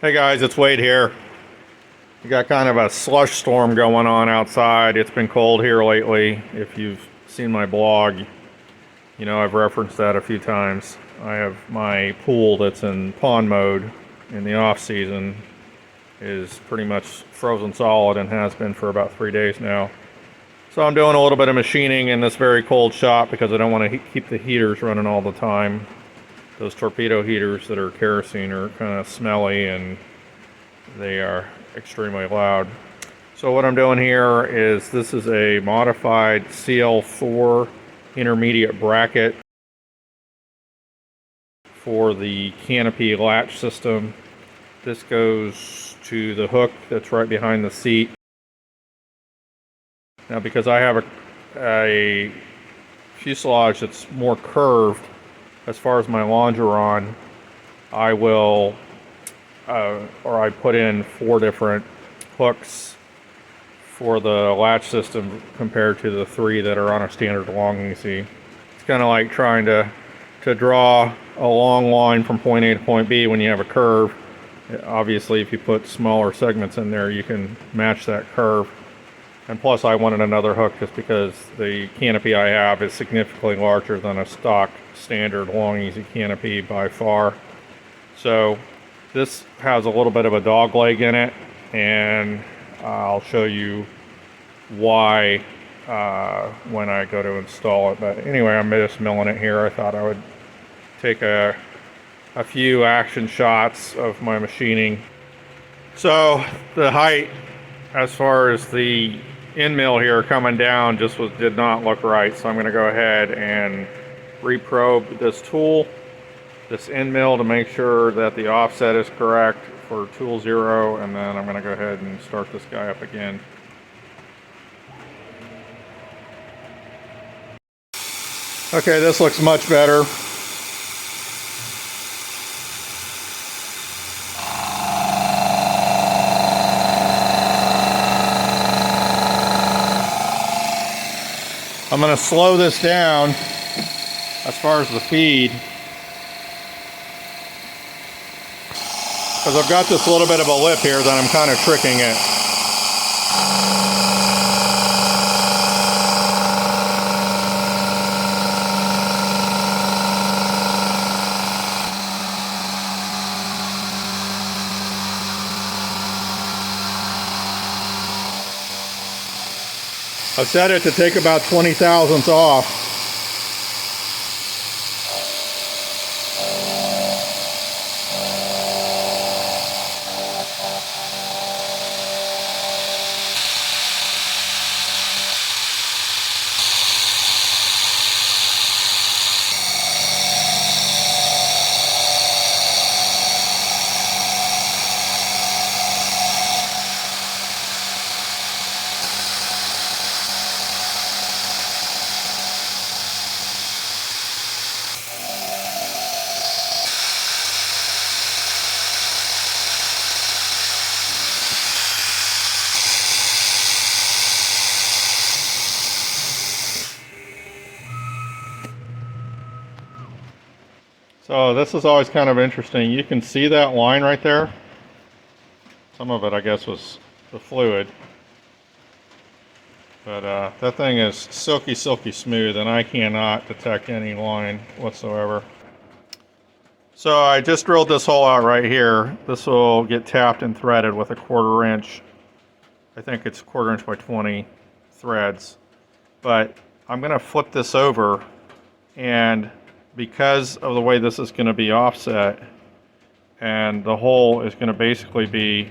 Hey guys, it's Wade here. We got kind of a slush storm going on outside. It's been cold here lately. If you've seen my blog, you know I've referenced that a few times. I have my pool that's in pond mode in the off season is pretty much frozen solid and has been for about 3 days now. So I'm doing a little bit of machining in this very cold shop because I don't want to keep the heaters running all the time. Those torpedo heaters that are kerosene are kind of smelly and they are extremely loud. So what I'm doing here is this is a modified CL4 intermediate bracket for the Canopy latch system. This goes to the hook that's right behind the seat. Now because I have a fuselage that's more curved as far as my longeron, I will I put in 4 different hooks for the latch system compared to the 3 that are on a standard Long-EZ. It's kind of like trying to draw a long line from point A to point B when you have a curve. Obviously, if you put smaller segments in there, you can match that curve. And plus, I wanted another hook just because the canopy I have is significantly larger than a stock standard Long-EZ canopy by far. So this has a little bit of a dog leg in it, and I'll show you why when I go to install it. But anyway, I'm just milling it here. I thought I would take a few action shots of my machining. So the height as far as the end mill here coming down just did not look right, so I'm going to go ahead and reprobe this tool, this end mill, to make sure that the offset is correct for tool 0, and then I'm going to go ahead and start this guy up again. Okay, this looks much better. I'm going to slow this down as far as the feed, because I've got this little bit of a lip here that I'm kind of tricking it. I've set it to take about 20 thousandths off. So this is always kind of interesting. You can see that line right there. Some of it, I guess, was the fluid. But that thing is silky, silky smooth, and I cannot detect any line whatsoever. So I just drilled this hole out right here. This will get tapped and threaded with a 1/4 inch. I think it's 1/4 inch by 20 threads. But I'm going to flip this over, and because of the way this is going to be offset, and the hole is going to basically be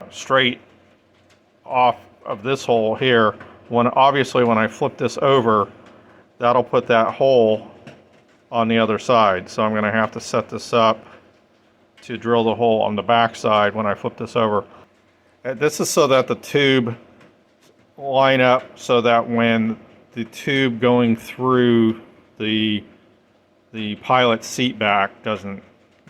straight off of this hole here, obviously when I flip this over, that'll put that hole on the other side. So I'm going to have to set this up to drill the hole on the back side when I flip this over. This is so that the tube line up so that when the tube going through the pilot seat back doesn't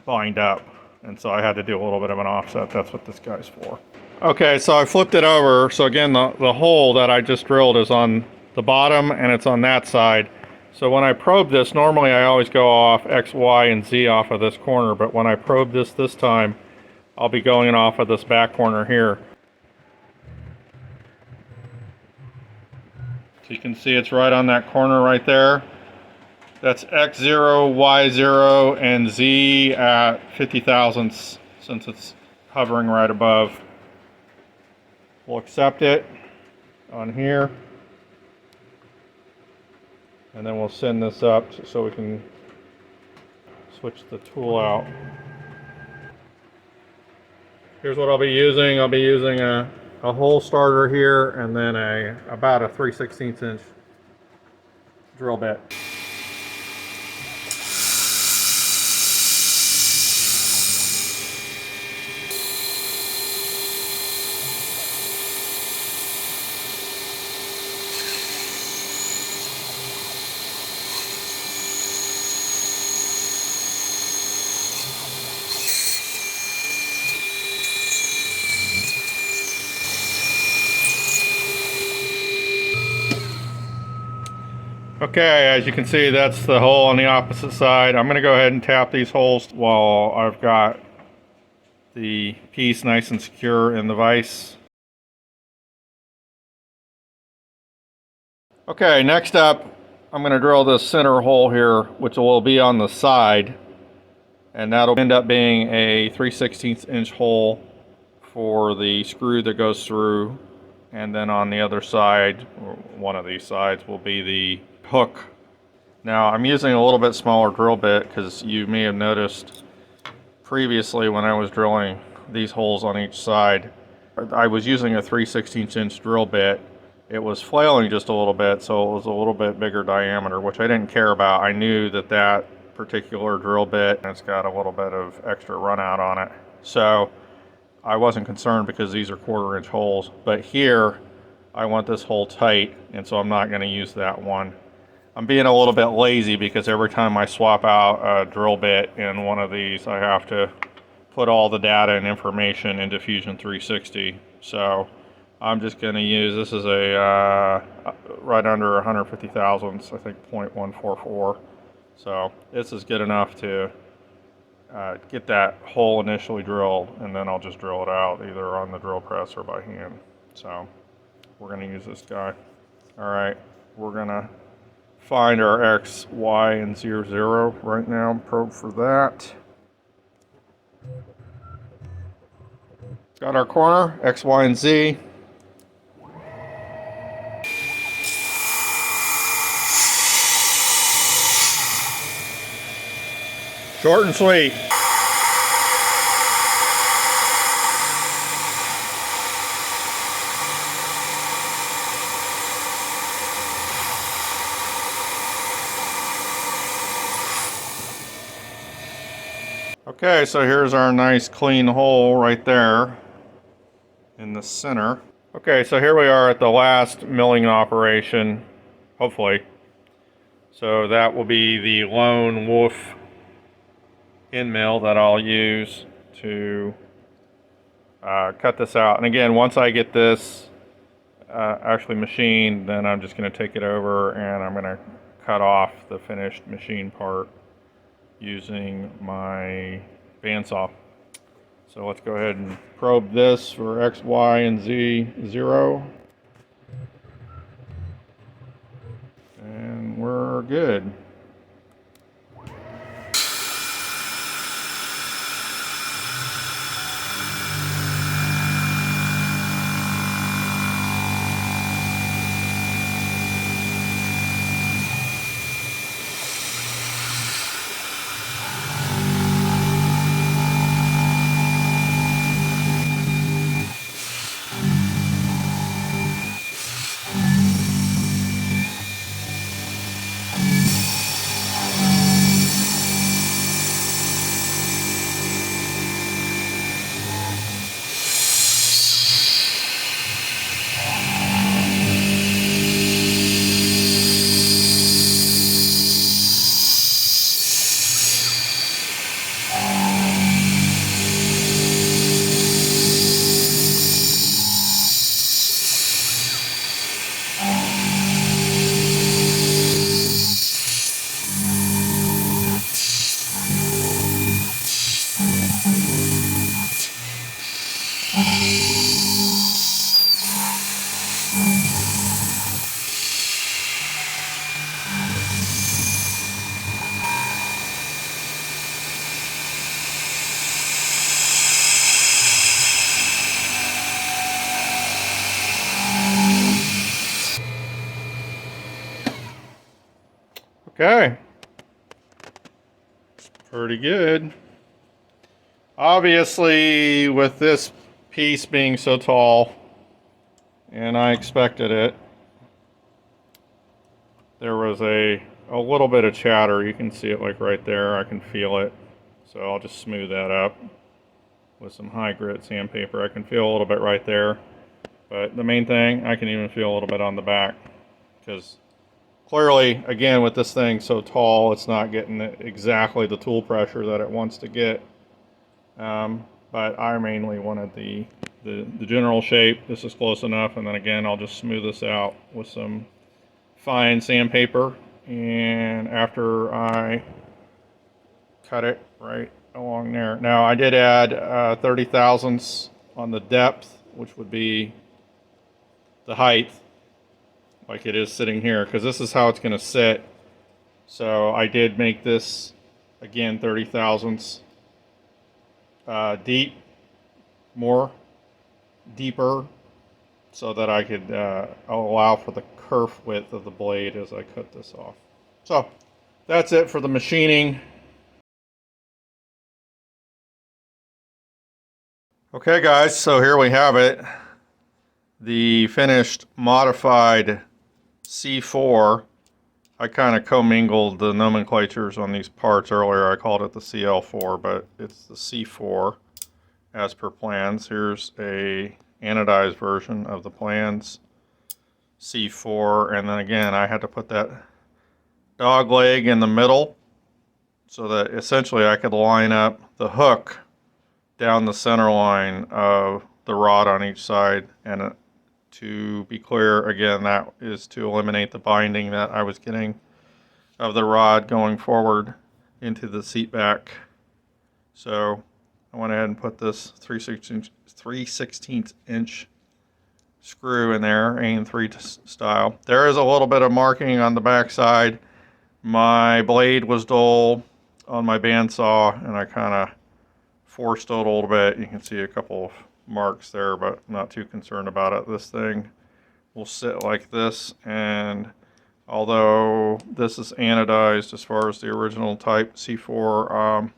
bind up, and so I had to do a little bit of an offset. That's what this guy's for. Okay, so I flipped it over. So again, the hole that I just drilled is on the bottom and it's on that side. So when I probe this, normally I always go off X, Y, and Z off of this corner, but when I probe this time, I'll be going off of this back corner here. So you can see it's right on that corner right there. That's X0, Y0, and Z at 50 thousandths since it's hovering right above. We'll accept it on here. And then we'll send this up so we can switch the tool out. Here's what I'll be using. I'll be using a hole starter here and then about a 3/16 inch drill bit. Okay, as you can see, that's the hole on the opposite side. I'm going to go ahead and tap these holes while I've got the piece nice and secure in the vise. Okay, next up, I'm going to drill this center hole here, which will be on the side, and that'll end up being a 3/16 inch hole for the screw that goes through, and then on the other side, or one of these sides, will be the hook. Now I'm using a little bit smaller drill bit because you may have noticed previously when I was drilling these holes on each side, I was using a 3/16 inch drill bit. It was flailing just a little bit, so it was a little bit bigger diameter, which I didn't care about. I knew that that particular drill bit, it's got a little bit of extra run out on it, so I wasn't concerned because these are 1/4 inch holes. But here I want this hole tight, and so I'm not going to use that one. I'm being a little bit lazy because every time I swap out a drill bit in one of these, I have to put all the data and information into Fusion 360. So I'm just going to use, this is a right under 150 thousandths, I think 0.144. So this is good enough to get that hole initially drilled, and then I'll just drill it out either on the drill press or by hand. So we're going to use this guy. All right, we're going to find our X, Y, and 0 right now, probe for that. Got our corner, X, Y, and Z. Short and sweet. Okay, so here's our nice clean hole right there in the center. Okay, so here we are at the last milling operation, hopefully. So that will be the lone wolf end mill that I'll use to cut this out. And again, once I get this actually machined, then I'm just going to take it over and I'm going to cut off the finished machine part using my bandsaw. So let's go ahead and probe this for X, Y, and Z 0. And we're good. Okay. Pretty good. Obviously, with this piece being so tall, and I expected it, there was a little bit of chatter. You can see it like right there. I can feel it. So I'll just smooth that up with some high grit sandpaper. I can feel a little bit right there. But the main thing, I can even feel a little bit on the back. Because clearly, again, with this thing so tall, it's not getting exactly the tool pressure that it wants to get. But I mainly wanted the general shape. This is close enough. And then again, I'll just smooth this out with some fine sandpaper. And after I cut it right along there. Now I did add 30 thousandths on the depth, which would be the height, like it is sitting here, because this is how it's going to sit. So I did make this again 30 thousandths deep, more deeper, so that I could allow for the kerf width of the blade as I cut this off. So that's it for the machining. Okay guys, so here we have it. The finished modified C4. I kind of commingled the nomenclatures on these parts earlier. I called it the CL4, but it's the C4 as per plans. Here's a anodized version of the plans, C4, and then again I had to put that dog leg in the middle so that essentially I could line up the hook down the center line of the rod on each side. And to be clear, again, that is to eliminate the binding that I was getting of the rod going forward into the seat back. So I went ahead and put this 3/16 inch screw in there, AIM-3 style. There is a little bit of marking on the back side. My blade was dull on my bandsaw, and I kind of forced it a little bit. You can see a couple of marks there, but I'm not too concerned about it. This thing will sit like this, and although this is anodized as far as the original type C4,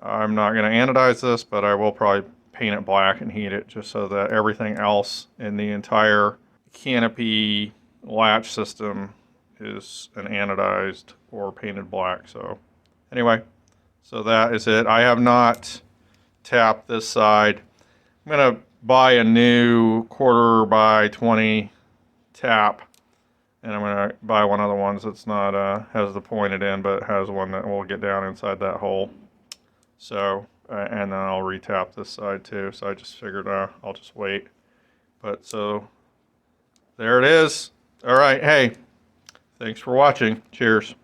I'm not going to anodize this, but I will probably paint it black and heat it just so that everything else in the entire Canopy latch system is an anodized or painted black. So anyway, so that is it. I have not tapped this side. I'm going to buy a new 1/4 by 20 tap, and I'm going to buy one of the ones that's not has the pointed end, but has one that will get down inside that hole. So and then I'll retap this side too. So I just figured I'll just wait. But so there it is. All right, hey, thanks for watching. Cheers.